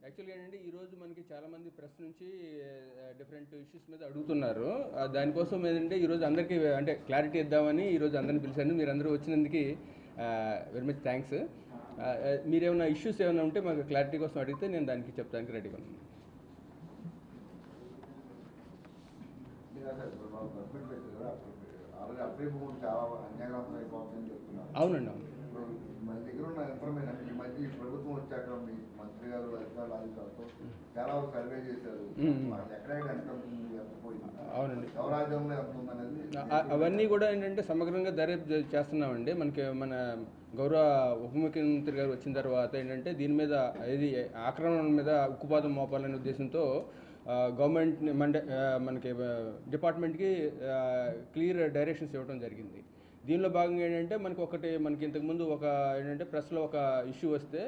యాక్చువల్గా ఏంటంటే ఈరోజు మనకి చాలామంది ప్రెస్ నుంచి డిఫరెంట్ ఇష్యూస్ మీద అడుగుతున్నారు. దానికోసం ఏంటంటే ఈరోజు అందరికీ అంటే క్లారిటీ ఇద్దామని ఈరోజు అందరిని పిలిచాను. మీరు అందరూ వచ్చినందుకు వెరీ మచ్ థ్యాంక్స్. మీరేమైనా ఇష్యూస్ ఏమైనా ఉంటే మాకు క్లారిటీ కోసం అడిగితే నేను దానికి చెప్తానికి రెడీగా ఉన్నాను. అవునండి, అవును. మన దగ్గర ఉన్న ఇన్ఫర్మేషన్ ఈ మధ్య ఈ ప్రభుత్వం వచ్చాక మీ మంత్రి గారు అధికారులు అధికారులతో చాలా సర్వే చేశారు. ఎక్కడెక్కడ ఎంత ఉంటుంది, ఎంత పోయింది, అవునండి, ఎవరాజ్యంలో ఎంత ఉందనేది అవన్నీ కూడా ఏంటంటే సమగ్రంగా దర్యాప్తు చేస్తున్నామండి. మన గౌరవ ఉప ముఖ్యమంత్రి గారు వచ్చిన తర్వాత ఏంటంటే దీని మీద ఇది ఆక్రమణ మీద ఉక్కుపాదం మోపాలనే ఉద్దేశంతో గవర్నమెంట్ మనకి డిపార్ట్మెంట్కి క్లియర్ డైరెక్షన్స్ ఇవ్వడం జరిగింది. దీనిలో భాగంగా ఏంటంటే మనకి ఇంతకుముందు ఏంటంటే ప్రెస్లో ఒక ఇష్యూ వస్తే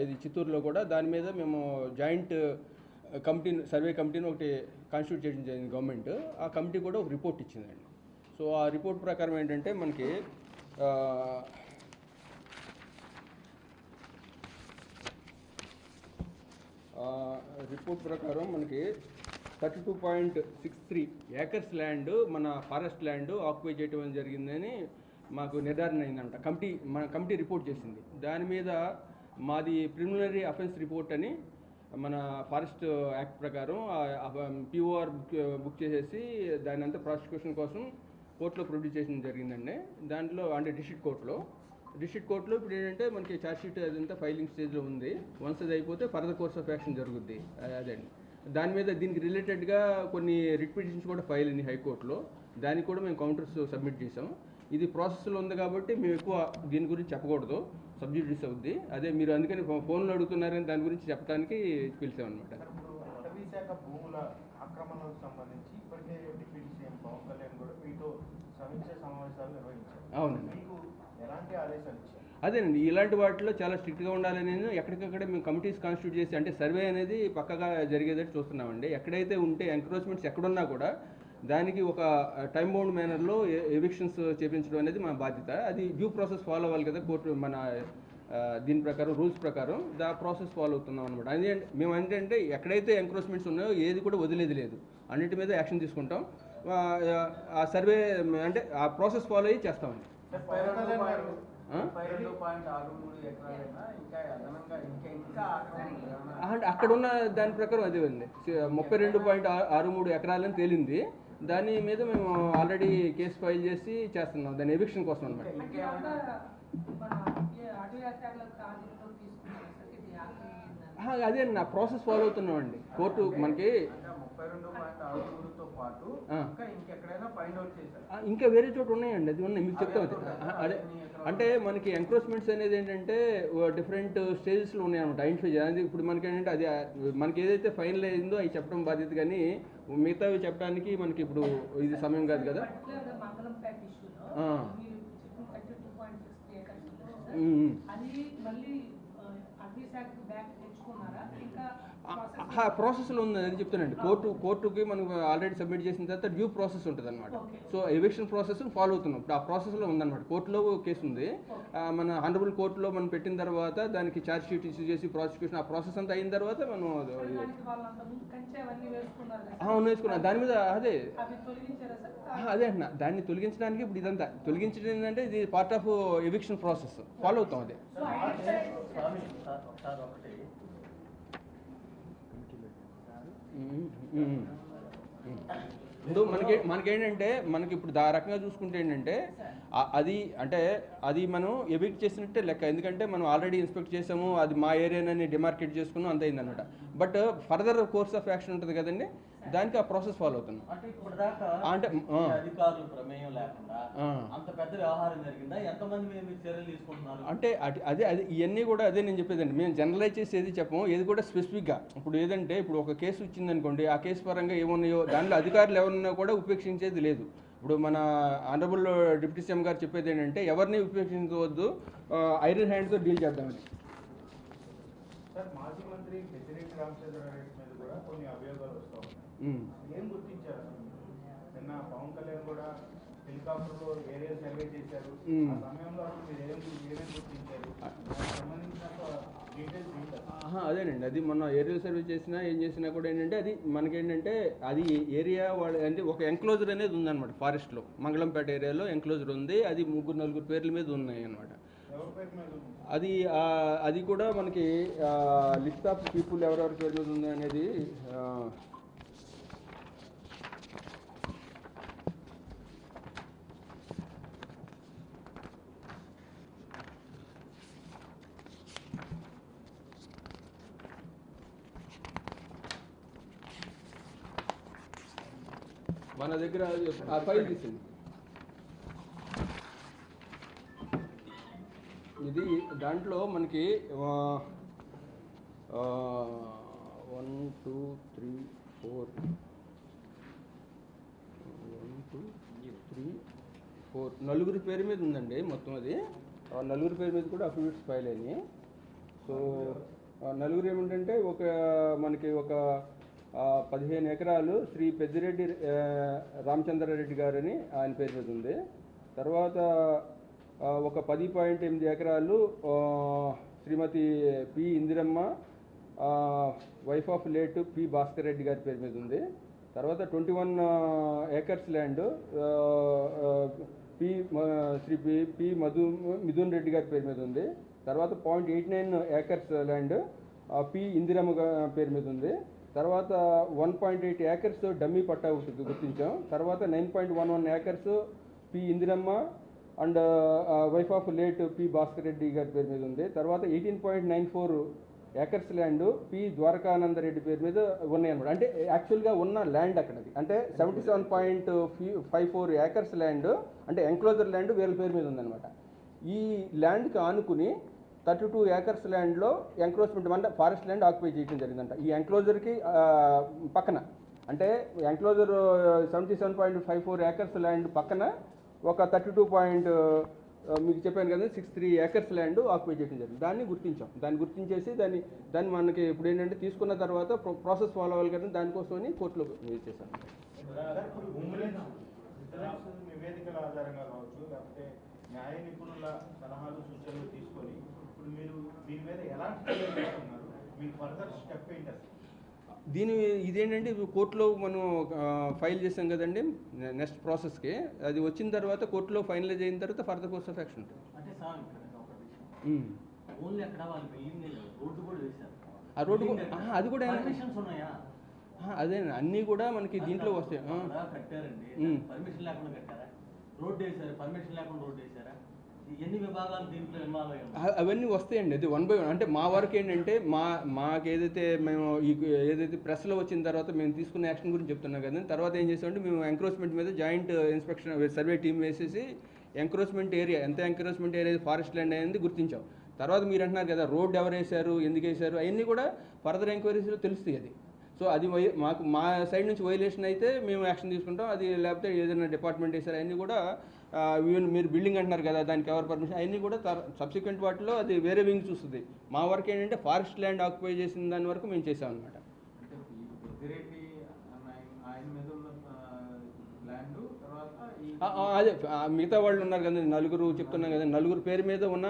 ఇది చిత్తూరులో కూడా దాని మీద మేము జాయింట్ సర్వే కమిటీని ఒకటి కాన్స్టిట్యూట్ చేయడం జరిగింది గవర్నమెంట్. ఆ కమిటీ కూడా ఒక రిపోర్ట్ ఇచ్చిందండి. సో ఆ రిపోర్ట్ ప్రకారం ఏంటంటే మనకి రిపోర్ట్ ప్రకారం మనకి 32.63 ఏకర్స్ ల్యాండ్ మన ఫారెస్ట్ ల్యాండ్ ఆక్యుపై చేయడం జరిగిందని మాకు నిర్ధారణ అయిందంట. మన కమిటీ రిపోర్ట్ చేసింది. దాని మీద మాది ప్రిలిమినరీ అఫెన్స్ రిపోర్ట్ అని మన ఫారెస్ట్ యాక్ట్ ప్రకారం పిఓఆర్ బుక్ చేసేసి దాని అంతా ప్రాసిక్యూషన్ కోసం కోర్టులో ప్రొడ్యూస్ చేయడం జరిగిందండి. దాంట్లో అంటే డిస్ట్రిక్ట్ కోర్టులో ఇప్పుడు ఏంటంటే మనకి ఛార్జ్షీట్ అదంతా ఫైలింగ్ స్టేజ్లో ఉంది. వన్స్ అది అయిపోతే ఫర్దర్ కోర్స్ ఆఫ్ యాక్షన్ జరుగుద్ది. అదండి. దాని మీద దీనికి రిలేటెడ్గా కొన్ని రిట్ పిటిషన్స్ కూడా ఫైల్ అయినాయి హైకోర్టులో. దానికి కూడా మేము కౌంటర్స్ సబ్మిట్ చేసాం. ఇది ప్రాసెస్లో ఉంది కాబట్టి మేము ఎక్కువ దీని గురించి చెప్పకూడదు, సబ్జెక్ట్స్ అవుద్ది. అదే మీరు అందుకని ఫోన్లో అడుగుతున్నారని దాని గురించి చెప్పడానికి పిలిచామన్నమాట. అటవీ శాఖ భూముల ఆక్రమణకు సంబంధించి ఇప్పటికే డిప్యూటీ సీఎం పవన్ కళ్యాణ్ కూడా మీతో సమీక్ష సమావేశాలు నిర్వహించారు. అవునండి. మీకు ఎలాంటి ఆదేశాలు ఇచ్చారు? అదేనండి, ఇలాంటి వాటిలో చాలా స్ట్రిక్ట్గా ఉండాలని ఎక్కడికక్కడ మేము కమిటీస్ కాన్స్టిట్యూట్ చేసి అంటే సర్వే అనేది పక్కగా జరిగేటట్టు చూస్తున్నామండి. ఎక్కడైతే ఉంటే ఎంక్రోచ్మెంట్స్ ఎక్కడున్నా కూడా దానికి ఒక టైం బౌండ్ మేనర్లో ఎవిక్షన్స్ చేయించడం అనేది మా బాధ్యత. అది డ్యూ ప్రాసెస్ ఫాలో అవ్వాలి కదా కోర్టు మన దీని ప్రకారం రూల్స్ ప్రకారం ప్రాసెస్ ఫాలో అవుతున్నాం అనమాట. అది మేము ఏంటంటే ఎక్కడైతే ఎంక్రోచ్మెంట్స్ ఉన్నాయో ఏది కూడా వదిలేది లేదు, అన్నిటి మీద యాక్షన్ తీసుకుంటాం. ఆ సర్వే అంటే ఆ ప్రాసెస్ ఫాలో అయ్యి చేస్తామండి. అక్కడ ఉన్న దాని ప్రకారం అదే ఉంది, 32.63 ఎకరాలని తేలింది. దాని మీద మేము ఆల్రెడీ కేసు ఫైల్ చేసి చేస్తున్నాం, దాని ఎవిక్షన్ కోసం అనమాట. అదే నా ప్రాసెస్ ఫాలో అవుతున్నామండి. కోర్టు మనకి ఇంకా వేరే చోట ఉన్నాయండి, అది ఉన్నాయి మీకు చెప్తాం. అదే అంటే మనకి ఎంక్రోచ్మెంట్స్ అనేది ఏంటంటే డిఫరెంట్ స్టేజెస్లో ఉన్నాయన్నమాట. ఐడెంటిఫై చేయాలి. ఇప్పుడు మనకి ఏంటంటే అది మనకి ఏదైతే ఫైనల్ అయిందో అవి చెప్పడం బాధ్యత, కానీ మిగతావి చెప్పడానికి మనకి ఇప్పుడు ఇది సమయం కాదు కదా. ప్రాసెస్లో ఉంది అని చెప్తానండి. కోర్టుకి మనం ఆల్రెడీ సబ్మిట్ చేసిన తర్వాత డ్యూ ప్రాసెస్ ఉంటుంది అనమాట. సో ఎవిక్షన్ ప్రాసెస్ ఫాలో అవుతున్నాం. ఇప్పుడు ఆ ప్రాసెస్లో ఉందన్నమాట. కోర్టులో కేసు ఉంది. మన ఆనరబుల్ కోర్టులో మనం పెట్టిన తర్వాత దానికి ఛార్జ్ షీట్ ఇష్యూ చేసి ప్రాసిక్యూషన్ ఆ ప్రాసెస్ అంతా అయిన తర్వాత మనం వేసుకున్నాం దాని మీద. అదే అంటున్నా, దాన్ని తొలగించడానికి ఇప్పుడు ఇదంతా తొలగించడం ఏంటంటే ఇది part of eviction process follow అవుతాం. అదే ఇప్పుడు మనకేంటంటే మనకి ఇప్పుడు ఆ రకంగా చూసుకుంటే ఏంటంటే అది మనం ఎవిక్ట్ చేసినట్టే లెక్క. ఎందుకంటే మనం ఆల్రెడీ ఇన్స్పెక్ట్ చేసాము, అది మా ఏరియాని డిమార్కెట్ చేసుకున్నాం, అంత అయిందనమాట. But further course of action ఉంటుంది కదండి, దానికి ఆ ప్రాసెస్ ఫాలో అవుతున్నాం. అంటే అధికారుల ప్రమేయం లేకుండా అంత పెద్ద వ్యవహారం జరిగిందా? ఎంతమంది మేము చర్యలు తీసుకుంటున్నారు అంటే అదే ఇవన్నీ కూడా అదే నేను చెప్పేదండి. మేము జనరలైజ్ చేసి ఏది చెప్పము, ఏది కూడా స్పెసిఫిక్గా. ఇప్పుడు ఏదంటే ఇప్పుడు ఒక కేసు వచ్చిందనుకోండి, ఆ కేసు పరంగా ఏమున్నాయో దాంట్లో అధికారులు ఎవరున్నా కూడా ఉపేక్షించేది లేదు. ఇప్పుడు మన ఆనరబుల్ డిప్యూటీ సీఎం గారు చెప్పేది ఏంటంటే ఎవరిని ఉపేక్షించవద్దు, ఐరన్ హ్యాండ్తో డీల్ చేద్దామని. సార్, మాజీ మంత్రి పెద్దిరెడ్డి రామచంద్రారెడ్డి మీద కూడా కొన్ని అభియోగాలు వస్తూ ఉన్నాయి. ఏం గుర్తించారు? నిన్న పవన్ కళ్యాణ్ కూడా హెలికాప్టర్లో ఏరియా సర్వే చేశారు, ఆ సమయంలో అసలు మీరు ఏమేమి గుర్తించారు, దానికి సంబంధించిన డీటెయిల్స్ ఏంటి? అదేనండి, అది మొన్న ఏరియల్ సర్వే చేసినా ఏం చేసినా కూడా ఏంటంటే అది మనకేంటంటే అది ఏరియా వాళ్ళు అంటే ఒక ఎంక్లోజర్ అనేది ఉందన్నమాట. ఫారెస్ట్లో మంగళంపేట ఏరియాలో ఎంక్లోజర్ ఉంది. అది 3-4 పేర్ల మీద ఉన్నాయి అన్నమాట. ఎవరి పేరు మీద ఉంది? అది కూడా మనకి లిస్ట్ ఆఫ్ పీపుల్ ఎవరెవరి పేరు మీద ఉంది అనేది మన దగ్గర ఆ ఫైల్ తీసింది. ఇది దాంట్లో మనకి 1 2 3 4 నలుగురి పేరు మీద ఉందండి మొత్తం. అది నలుగురి పేరు మీద కూడా అఫిడవిట్స్ ఫైల్ అయినాయి. సో నలుగురు ఏమిటంటే మనకి ఒక 15 ఎకరాలు శ్రీ పెద్దిరెడ్డి రామచంద్రారెడ్డి గారని ఆయన పేరు మీద ఉంది. తర్వాత ఒక 10.8 ఎకరాలు Srimati P Indiramma wife of late P Bhaskar Reddy గారి పేరు మీద ఉంది. తర్వాత 21 acres land Sri P Mithun Reddy గారి పేరు మీద ఉంది. తర్వాత 0.89 ఏకర్స్ ల్యాండ్ పి ఇందిరమ్మ పేరు మీద ఉంది. తర్వాత 1.8 ఏకర్స్ డమ్మీ పట్టా గుర్తించాం. తర్వాత 9.11 acres P Indiramma and wife of late P Bhaskar Reddy గారి పేరు మీద ఉంది. తర్వాత 18.94 ఏకర్స్ ల్యాండ్ పి ద్వారకానందరెడ్డి పేరు మీద ఉన్నాయి అనమాట. అంటే యాక్చువల్గా ఉన్న ల్యాండ్ అక్కడది అంటే 77.54 ఏకర్స్ ల్యాండ్ అంటే ఎంక్లోజర్ ల్యాండ్ వీళ్ళ పేరు మీద ఉందన్నమాట. ఈ ల్యాండ్కి ఆనుకుని 32 ఏకర్స్ ల్యాండ్లో ఎంక్రోచ్మెంట్ అంటే ఫారెస్ట్ ల్యాండ్ ఆక్యుపై చేయడం జరిగిందంట. ఈ ఎంక్లోజర్కి పక్కన అంటే ఎంక్లోజర్ 77.54 ఏకర్స్ ల్యాండ్ పక్కన ఒక 32. మీకు చెప్పాను కదా 63 ఏకర్స్ ల్యాండ్ ఆక్యుపై చేయడం జరిగింది. దాన్ని గుర్తించాం. దాన్ని గుర్తించేసి దాన్ని మనకి ఇప్పుడు ఏంటంటే తీసుకున్న తర్వాత ప్రాసెస్ ఫాలో అవ్వాలి కదా, దానికోసమని కోర్టులో యూజ్ చేశాను. నివేదికల ఆధారంగా కావచ్చు, లేకపోతే న్యాయ నిపుణుల సలహాలు సూచనలు తీసుకొని ఇప్పుడు మీరు దీని మీద ఎలాంటి చర్యలు తీసుకున్నారు? మీ ఫర్దర్ స్టెప్ ఏంటి అసలు? ఇదేంటంటే కోర్టులో మనం ఫైల్ చేసాం కదండి నెక్స్ట్ ప్రాసెస్కి. అది వచ్చిన తర్వాత కోర్టులో ఫైనలైజ్ అయిన తర్వాత ఫర్దర్ కోర్స్ ఆఫ్ యాక్షన్ ఉంటుంది. అంటే సార్ ఇక్కడ ఒక విషయం, ఓన్లీ అక్కడ వాళ్ళు బిల్డింగ్ రోడ్డు కూడా వేశారు. ఆ రోడ్డు అది కూడా పర్మిషన్స్ ఉన్నాయా? అదే అన్నీ కూడా మనకి దీంట్లో వస్తాయి. కట్టారండి, పర్మిషన్ లేకుండా కట్టారా? రోడ్డు వేశారు, పర్మిషన్ లేకుండా రోడ్డు వేశారా? ఎన్ని విభాగాలు దీంట్లో ఇన్వాల్వ్ అయ్యాయి? అవన్నీ వస్తాయండి. అది 1 by 1. అంటే మా వరకు ఏంటంటే మాకు మేము ఏదైతే ప్రెస్లో వచ్చిన తర్వాత మేము తీసుకున్న యాక్షన్ గురించి చెప్తున్నాం కదా. తర్వాత ఏం చేసామంటే మేము ఎంక్రోచ్మెంట్ మీద జాయింట్ ఇన్స్పెక్షన్ సర్వే టీం వేసేసి ఎంక్రోచ్మెంట్ ఏరియా ఎంత ఎంక్రోచ్మెంట్ ఏరియా ఫారెస్ట్ ల్యాండ్ అనేది గుర్తించాం. తర్వాత మీరు అంటున్నారు కదా రోడ్డు ఎవరు వేశారు, ఎందుకు వేశారు, అవన్నీ కూడా ఫర్దర్ ఎంక్వైరీస్లో తెలుస్తాయి. అది సో అది మా సైడ్ నుంచి వైలేషన్ అయితే మేము యాక్షన్ తీసుకుంటాం. అది లేకపోతే ఏదైనా డిపార్ట్మెంట్ వేసారు అవన్నీ కూడా మీరు బిల్డింగ్ అంటున్నారు కదా దానికి ఎవరు పర్మిషన్ అవన్నీ కూడా సబ్సిక్వెంట్ వాటిలో అది వేరే వింగ్ చూస్తుంది. మా వరకు ఏంటంటే ఫారెస్ట్ ల్యాండ్ ఆక్యుపై చేసిన దాని వరకు మేము చేసాం అనమాట. అదే మిగతా వాళ్ళు ఉన్నారు కదా నలుగురు చెప్తున్నాం కదా, నలుగురు పేరు మీద ఉన్న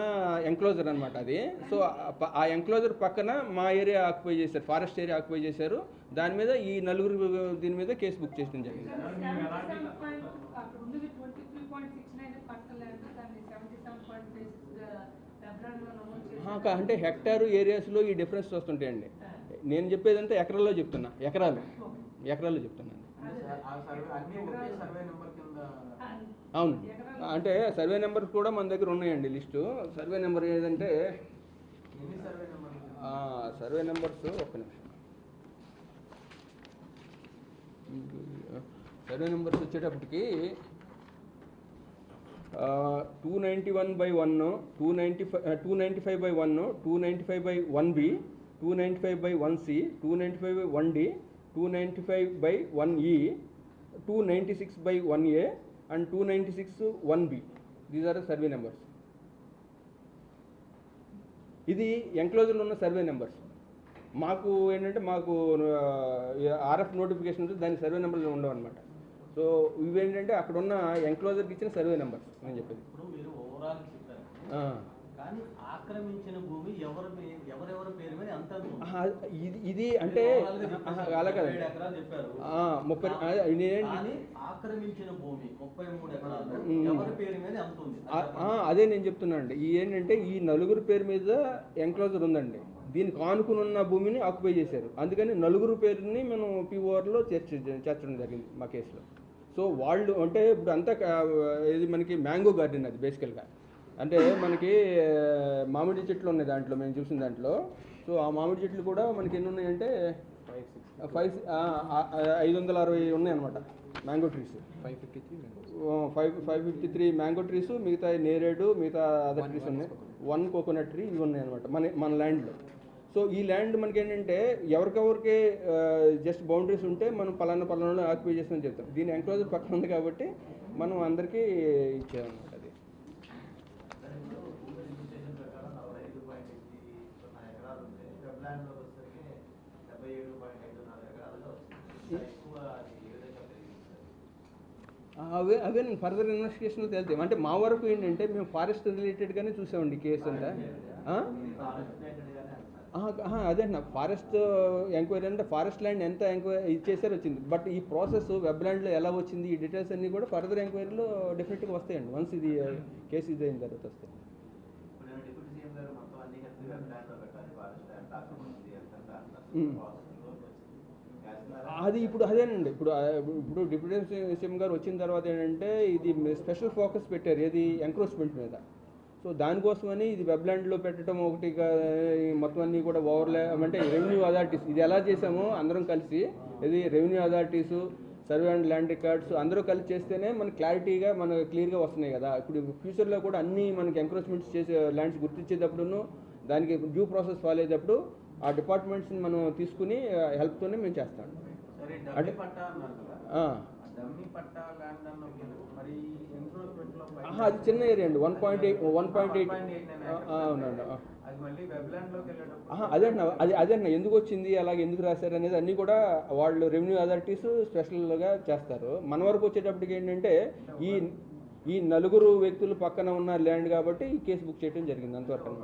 ఎంక్లోజర్ అనమాట అది. సో ఆ ఎంక్లోజర్ పక్కన మా ఏరియా ఆక్యుపై చేశారు, ఫారెస్ట్ ఏరియా ఆక్యుపై చేశారు. దాని మీద ఈ నలుగురు దీని మీద కేసు బుక్ చేయడం జరిగింది. అంటే హెక్టారు ఏరియాస్లో ఈ డిఫరెన్స్ వస్తుంటాయండి. నేను చెప్పేదంతా ఎకరాల్లో చెప్తున్నా, ఎకరాల్లో చెప్తున్నాను. అవును, అంటే సర్వే నెంబర్ కూడా మన దగ్గర ఉన్నాయండి లిస్టు. సర్వే నెంబర్ ఏదంటే సర్వే నెంబర్స్ ఒక్క నిమిషం. సర్వే నెంబర్స్ వచ్చేటప్పటికి 291/1, 295/1, 295/1B, 295/1C, 295/1D, 295/1E, 296/1A and 296/1B. These are the survey numbers. ఇది ఎంక్లోజర్లో ఉన్న సర్వే నెంబర్స్. మాకు ఏంటంటే మాకు ఆర్ఎఫ్ నోటిఫికేషన్ ఉంటుంది, దాని సర్వే నెంబర్లు ఉండవు అనమాట. సో ఇవేంటంటే అక్కడ ఉన్న ఎంక్లోజర్కి ఇచ్చిన సర్వే నెంబర్స్ నేను చెప్పేది. ఇప్పుడు మీరు ఓవరాల్ చెప్పారు, కానీ ఆక్రమించిన భూమి ఎవరెవరి పేరు మీద ఎంత ఇది అంటే అలా కదండి, 7 ఎకరాలు చెప్పారు, 30 కానీ ఆక్రమించిన భూమి 33 ఎకరాలు ఎవరి పేరు మీద ఎంత ఉంది? అదే నేను చెప్తున్నా అండి. ఈ ఏంటంటే ఈ నలుగురు పేరు మీద ఎంక్లోజర్ ఉందండి, దీనికి ఆనుకుని ఉన్న భూమిని ఆక్యుపై చేశారు. అందుకని నలుగురు పేరుని మనం పీఓఆర్లో చేర్చడం జరిగింది మా కేసులో. సో వాళ్ళు అంటే ఇప్పుడు అంతా ఇది మనకి మ్యాంగో గార్డెన్, అది బేసికల్గా అంటే మనకి మామిడి చెట్లు ఉన్నాయి దాంట్లో, మేము చూసిన దాంట్లో. సో ఆ మామిడి చెట్లు కూడా మనకి ఎన్ని ఉన్నాయంటే 560 ఉన్నాయి అనమాట మ్యాంగో ట్రీస్. 553 మ్యాంగో ట్రీస్, మిగతా నేరేడు, మిగతా అదర్ ట్రీస్ ఉన్నాయి, 1 కోకోనట్ ట్రీ, ఇవి ఉన్నాయి అనమాట మన ల్యాండ్లో. సో ఈ ల్యాండ్ మనకి ఏంటంటే ఎవరికెవరికి జస్ట్ బౌండరీస్ ఉంటే మనం పలానా ఆక్యుపై చేస్తామని చెప్తాం. దీని ఎంక్లోజర్ పక్కన ఉంది కాబట్టి మనం అందరికీ ఇచ్చామన్నమాట. అది అవే నేను ఫర్దర్ ఇన్వెస్టిగేషన్లో తేలుతాం. అంటే మా వరకు ఏంటంటే మేము ఫారెస్ట్ రిలేటెడ్గానే చూసామండి ఈ కేసు అంతా. అదే నా ఫారెస్ట్ ఎంక్వైరీ అంటే ఫారెస్ట్ ల్యాండ్ ఎంత ఎంక్వైరీ ఇచ్చేసారు వచ్చింది. బట్ ఈ ప్రాసెస్ వెబ్ ల్యాండ్లో ఎలా వచ్చింది, ఈ డీటెయిల్స్ అన్నీ కూడా ఫర్దర్ ఎంక్వైరీలో డెఫినెట్గా వస్తాయండి. వన్స్ ఇది కేసు ఇది అయిన తర్వాత వస్తాయి. అది ఇప్పుడు అదేనండి, ఇప్పుడు డిప్యూటీ సీఎం గారు వచ్చిన తర్వాత ఏంటంటే ఇది స్పెషల్ ఫోకస్ పెట్టారు ఏది ఎంక్రోచ్మెంట్ మీద. సో దానికోసమని ఇది వెబ్ ల్యాండ్లో పెట్టడం ఒకటి, మొత్తం అన్నీ కూడా అంటే రెవెన్యూ అథారిటీస్ ఇది ఎలా చేసామో అందరం కలిసి, ఇది revenue authorities, survey and land records అందరూ కలిసి చేస్తేనే మనకి క్లారిటీగా మనకు క్లియర్గా వస్తున్నాయి కదా. ఇప్పుడు ఫ్యూచర్లో కూడా అన్నీ మనకి ఎంక్రోచ్మెంట్స్ చేసే ల్యాండ్స్ గుర్తించేటప్పుడును దానికి డ్యూ ప్రాసెస్ ఫాలో అయ్యేటప్పుడు ఆ డిపార్ట్మెంట్స్ని మనం తీసుకుని హెల్ప్తోనే మేము చేస్తాం. అంటే అది చిన్న ఏరియా అండి, 1.8. అవునండి. అదే అన్న ఎందుకు వచ్చింది అలాగే ఎందుకు రాశారు అనేది అన్నీ కూడా వాళ్ళు రెవెన్యూ అథారిటీస్ స్పెషల్గా చేస్తారు. మన వరకు వచ్చేటప్పటికి ఏంటంటే ఈ నలుగురు వ్యక్తులు పక్కన ఉన్న ల్యాండ్ కాబట్టి ఈ కేసు బుక్ చేయడం జరిగింది అంతవరకు.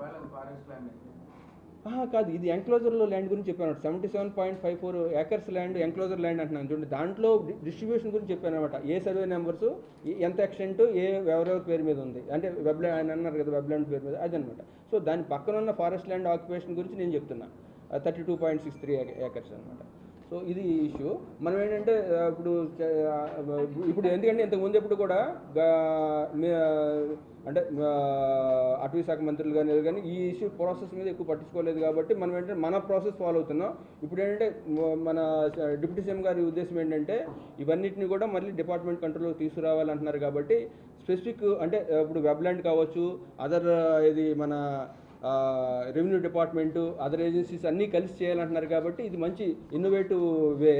కాదు, ఇది ఎంక్లోజర్లో ల్యాండ్ గురించి చెప్పాను. 77.54 ఏకర్స్ ల్యాండ్ ఎంక్లోజర్ ల్యాండ్ అంటున్నాను చూడండి. దాంట్లో డిస్ట్రిబ్యూషన్ గురించి చెప్పాను అనమాట. ఏ సర్వే నెంబర్స్, ఎంత ఎక్స్టెంట్, ఎవరెవరి పేరు మీద ఉంది, అంటే వెబ్ ల్యాండ్ అన్నారు కదా, వెబ్ ల్యాండ్ పేరు మీద అదనమాట. సో దాని పక్కన ఉన్న ఫారెస్ట్ ల్యాండ్ ఆక్యుపేషన్ గురించి నేను చెప్తున్నా, 32.63 ఏకర్స్ అనమాట. సో ఇది ఇష్యూ. మనం ఏంటంటే ఇప్పుడు ఎందుకంటే ఇంతకుముందు ఎప్పుడు కూడా అంటే అటవీ శాఖ మంత్రులు కానీ ఈ ఇష్యూ ప్రాసెస్ మీద ఎక్కువ పట్టించుకోలేదు కాబట్టి మనం ఏంటంటే మన ప్రాసెస్ ఫాలో అవుతున్నాం. ఇప్పుడు ఏంటంటే మన డిప్యూటీ సీఎం గారి ఉద్దేశం ఏంటంటే ఇవన్నిటిని కూడా మళ్ళీ డిపార్ట్మెంట్ కంట్రోల్లోకి తీసుకురావాలంటున్నారు కాబట్టి స్పెసిఫిక్ అంటే ఇప్పుడు వెబ్ ల్యాండ్ కావచ్చు, అదర్ ఇది మన రెవెన్యూ డిపార్ట్మెంటు, అదర్ ఏజెన్సీస్ అన్నీ కలిసి చేయాలంటున్నారు కాబట్టి ఇది మంచి ఇన్నోవేటివ్ వే.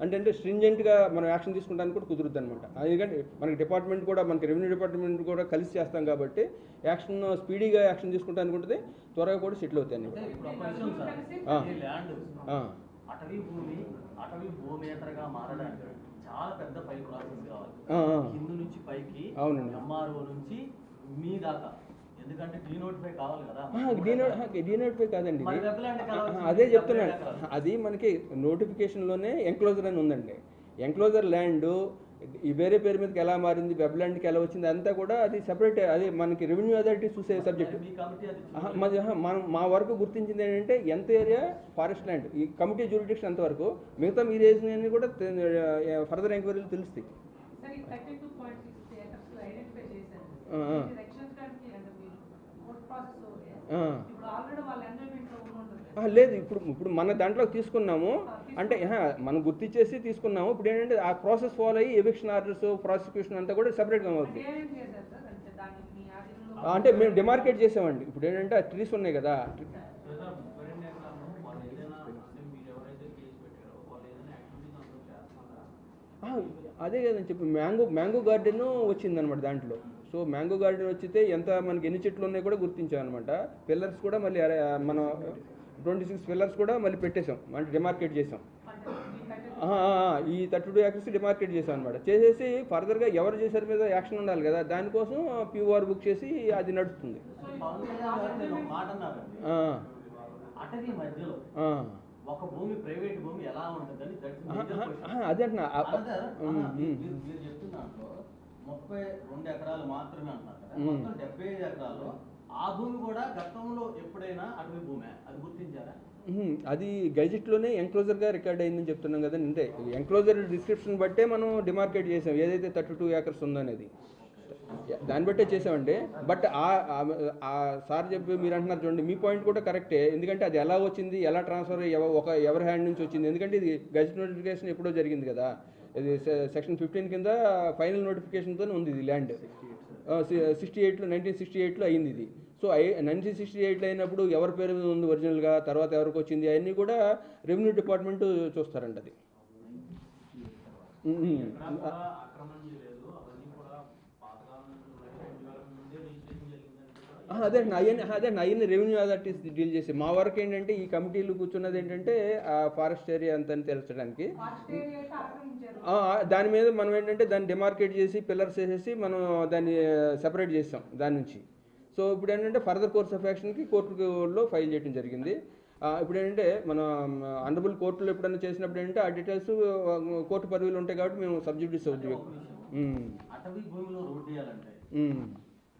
అంటే స్ట్రింజెంట్గా మనం యాక్షన్ తీసుకుంటానికి కూడా కుదురుద్ది అనమాట. ఎందుకంటే మనకి డిపార్ట్మెంట్ కూడా, మనకి రెవెన్యూ డిపార్ట్మెంట్ కూడా కలిసి చేస్తాం కాబట్టి యాక్షన్ స్పీడీగా యాక్షన్ తీసుకుంటానికి ఉంటుంది, త్వరగా కూడా సెటిల్ అవుతాయి. అటవీ భూమేతరగా మారడానికి చాలా పెద్ద పై ప్రాసెస్ కావాలి, కింద నుంచి పైకి. అవునండి. ఎంఆర్ఓ నుంచి మీ దాకా, ఎందుకంటే డీనోటిఫై కావాలి కదా. డీనోటిఫై కాదండి, అదే చెప్తున్నాను. అది మనకి నోటిఫికేషన్లోనే ఎంక్లోజర్ అని ఉందండి. ఎంక్లోజర్ ల్యాండ్ ఈ వేరే పేరు మీదకి ఎలా మారింది, వెబ్ ల్యాండ్కి ఎలా వచ్చింది అంతా కూడా అది సెపరేట్. అది మనకి రెవెన్యూ అథారిటీ చూసే సబ్జెక్ట్. మా వరకు గుర్తించింది ఏంటంటే ఎంత ఏరియా ఫారెస్ట్ ల్యాండ్, ఈ కమిటీ జ్యూరిడిక్షన్ అంతవరకు, మిగతా మీరు వేసినవి కూడా ఫర్దర్ ఎంక్వైరీలు తెలుస్తాయి. లేదు, ఇప్పుడు మన దాంట్లో తీసుకున్నాము అంటే మనం గుర్తించేసి తీసుకున్నాము. ఇప్పుడు ఏంటంటే ఆ ప్రాసెస్ ఫాలో అయ్యి ఎవిక్షన్ ఆర్డర్స్, ప్రాసిక్యూషన్ అంతా కూడా సెపరేట్గా అవుతుంది. అంటే మేము డిమార్కేట్ చేసామండి. ఇప్పుడు ఏంటంటే ఆ ట్రీస్ ఉన్నాయి కదా, అదే కదని చెప్పి మ్యాంగో గార్డెన్ వచ్చిందనమాట దాంట్లో. సో మ్యాంగో గార్డెన్ వచ్చితే ఎంత మనకి ఎన్ని చెట్లు ఉన్నాయి కూడా గుర్తించామన్నమాట. పిల్లర్స్ కూడా మళ్ళీ మనం 26 పిల్లర్స్ కూడా మళ్ళీ పెట్టేసాం, అంటే డిమార్కేట్ చేసాం. ఈ 32 acres డిమార్కెట్ చేశాం అనమాట. చేసేసి ఫర్దర్గా ఎవరు చేశారు మీద యాక్షన్ ఉండాలి కదా, దానికోసం ప్యూఆర్ బుక్ చేసి అది నడుస్తుంది. పవన్ కళ్యాణ్ గారు నిన్న ఒక మాట అన్నారండి, అటవీ మధ్యలో ఒక భూమి ప్రైవేట్ భూమి ఎలా ఉంటుందని అదే అంటున్నా. మీరు చెప్తున్న దాంట్లో 32 ఎకరాలు మాత్రమే అంటున్నారు కదా, మొత్తం 75 ఎకరాలు ఆ భూమి కూడా గతంలో ఎప్పుడైనా అటవీ భూమే, అది గుర్తించారా? అది గెజెట్లోనే ఎంక్లోజర్గా రికార్డ్ అయిందని చెప్తున్నాం కదండి. అంటే ఎంక్లోజర్ డిస్క్రిప్షన్ బట్టే మనం డిమార్కెట్ చేసాం ఏదైతే 32 acres ఉందనేది, దాన్ని బట్టే చేసామండి. బట్ ఆ సార్ చెప్పి మీరు అంటున్నారు చూడండి, మీ పాయింట్ కూడా కరెక్టే. ఎందుకంటే అది ఎలా వచ్చింది, ఎలా ట్రాన్స్ఫర్ ఎవరి హ్యాండ్ నుంచి వచ్చింది, ఎందుకంటే ఇది గెజెట్ నోటిఫికేషన్ ఎప్పుడో జరిగింది కదా, ఇది సెక్షన్ 15 కింద ఫైనల్ నోటిఫికేషన్తో ఉంది ఇది ల్యాండ్. 1968లో అయింది ఇది. సో 1968లో అయినప్పుడు ఎవరి పేరు మీద ఉంది ఒరిజినల్గా, తర్వాత ఎవరికి వచ్చింది, అవన్నీ కూడా రెవెన్యూ డిపార్ట్మెంట్ చూస్తారండి. అది అదే అవన్నీ రెవెన్యూ అథారిటీస్ డీల్ చేసి, మా వర్క్ ఏంటంటే ఈ కమిటీలు కూర్చున్నది ఏంటంటే ఆ ఫారెస్ట్ ఏరియా అంతా తెలుసడానికి, దాని మీద మనం ఏంటంటే దాన్ని డిమార్కెట్ చేసి పిల్లర్స్ వేసేసి మనం దాన్ని సెపరేట్ చేసాం దాని నుంచి. సో ఇప్పుడు ఏంటంటే ఫర్దర్ కోర్స్ ఆఫ్ యాక్షన్కి కోర్టులో ఫైల్ చేయడం జరిగింది. ఇప్పుడు ఏంటంటే మన ఆనరబుల్ కోర్టులో ఎప్పుడైనా చేసినప్పుడు ఏంటంటే ఆ డీటెయిల్స్ కోర్టు పరిధిలో ఉంటాయి కాబట్టి మేము సబ్జెక్టివ్స్ అవుతుంది. అటవీ భూమిలో రోడ్డు వేయాలంటే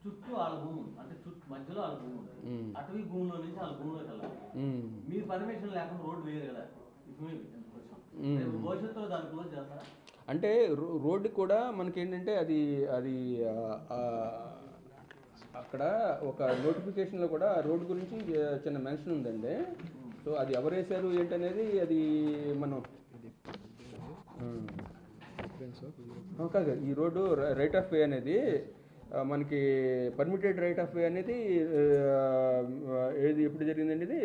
చుట్టూ వాళ్ళ భూమి అంటే మధ్యలో వాళ్ళ భూమి ఉంటుంది, అటవీ భూమిలో నుంచి వాళ్ళ భూమిలోకి వెళ్ళాలి. మీరు పర్మిషన్ లేకుండా రోడ్డు వేయరు కదా, భవిష్యత్తులో దాన్ని క్లోజ్ చేస్తారా? అంటే రోడ్డు కూడా మనకి ఏంటంటే అది అక్కడ ఒక నోటిఫికేషన్లో కూడా రోడ్డు గురించి చిన్న మెన్షన్ ఉందండి. సో అది ఎవరు వేశారు ఏంటనేది అది మనం కాదు, ఈ రోడ్డు రైట్ ఆఫ్ వే అనేది మనకి పర్మిటెడ్ రైట్ ఆఫ్ వే అనేది ఏది ఎప్పుడు జరిగిందండి, ఇది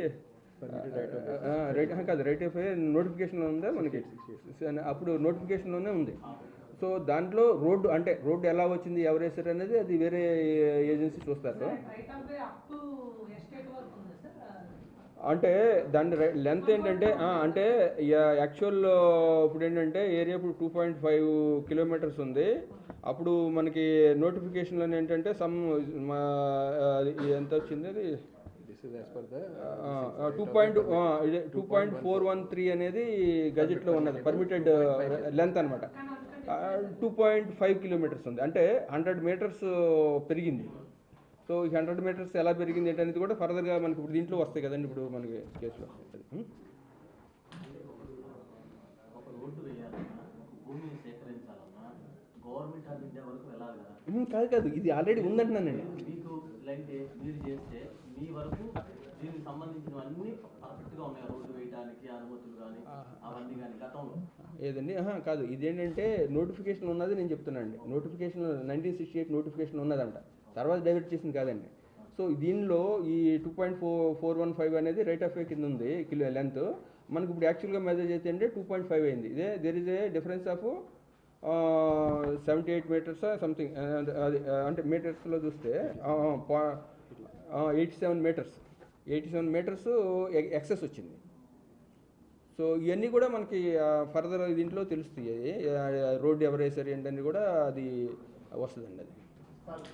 రైట్ ఆఫ్ వే నోటిఫికేషన్లో ఉందా మనకి, అప్పుడు నోటిఫికేషన్లోనే ఉంది. సో దాంట్లో రోడ్డు అంటే రోడ్డు ఎలా వచ్చింది, ఎవరు వేసారు అనేది అది వేరే ఏజెన్సీ చూస్తారు. అంటే దాని లెంత్ ఏంటంటే అంటే యాక్చువల్ ఇప్పుడు ఏంటంటే ఏరియా ఇప్పుడు 2.5 kilometers ఉంది. అప్పుడు మనకి నోటిఫికేషన్లో ఏంటంటే ఎంత వచ్చింది, అది 2.413 అనేది గజెట్లో ఉన్నది పర్మిటెడ్ లెంత్ అనమాట. 2.5 kilometers ఉంది, అంటే 100 meters పెరిగింది. సో ఈ 100 meters ఎలా పెరిగింది ఏంటనేది కూడా ఫర్దర్గా మనకి ఇప్పుడు దీంట్లో వస్తాయి కదండి, ఇప్పుడు మనకి కేసులో వస్తాయి. కాదు ఇది ఆల్రెడీ ఉందంటున్నానండి. మీకు అంటే మీరు చేస్తే మీ వరకు దీనికి సంబంధించినవన్నీ పర్ఫెక్ట్గా ఉన్నాయి, రోడ్డు వేయడానికి అనుమతులు కానీ అవన్నీ కానీ గతంలో ఏదండి కాదు, ఇదేంటంటే నోటిఫికేషన్ ఉన్నది నేను చెప్తున్నాను అండి. నోటిఫికేషన్ 1968 నోటిఫికేషన్ ఉన్నదంట, తర్వాత డైవర్ట్ చేసింది కాదండి. సో దీనిలో ఈ 2.415 అనేది రైట్ ఆఫ్ వే కింద ఉంది లెంత్. మనకి ఇప్పుడు యాక్చువల్గా మెజర్ అయితే అంటే 2.5 అయింది. ఇదే there is a difference of 78 meters something, అది అంటే మీటర్స్లో చూస్తే 87 meters ఎక్సెస్ వచ్చింది. సో ఇవన్నీ కూడా మనకి ఫర్దర్ దీంట్లో తెలుస్తాయి, రోడ్డు ఎవరు వేసారు ఏంటని కూడా అది వస్తుందండి. అది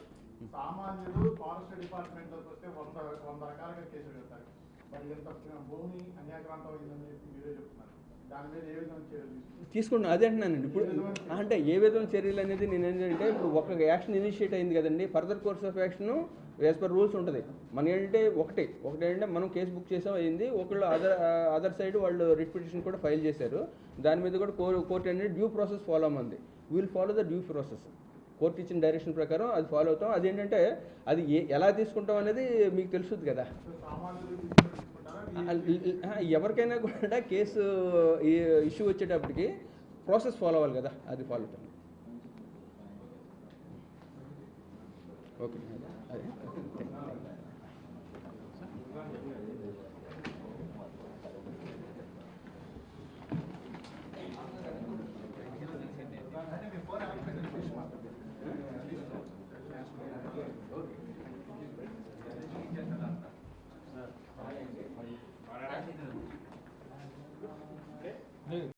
సామాన్యులు ఫారెస్ట్ డిపార్ట్మెంట్లోకి వస్తే 100 రకాలుగా కేసులు పెడతారు. మరి ఎంత భూమి అన్యాక్రాంతం అయిందని చెప్పి మీరే చెప్తున్నారు, దాని మీద ఏ విధంగా చర్యలు తీసుకుంటున్నాను అదే అంటున్నానండి. ఇప్పుడు అంటే ఏ విధమైన చర్యలు అనేది నేను ఏంటంటే ఇప్పుడు ఒక యాక్షన్ ఇనిషియేట్ అయింది కదండి, further course of action as per rules ఉంటుంది. మన ఏంటంటే ఒకటేంటే మనం కేసు బుక్ చేసాం అయింది, ఒకళ్ళు అదర్ సైడ్ వాళ్ళు రిట్ పిటిషన్ కూడా ఫైల్ చేశారు. దాని మీద కూడా కోర్టు అనేది డ్యూ ప్రాసెస్ ఫాలో అవ్వమంది. Will follow the due process, court ఇచ్చిన డైరెక్షన్ ప్రకారం అది ఫాలో అవుతాం. అదేంటంటే అది ఎలా తీసుకుంటాం అనేది మీకు తెలుస్తుంది కదా. ఎవరికైనా కూడా కేసు ఇష్యూ వచ్చేటప్పటికి ప్రాసెస్ ఫాలో అవ్వాలి కదా, అది ఫాలో అవుతాం. ఓకే అదే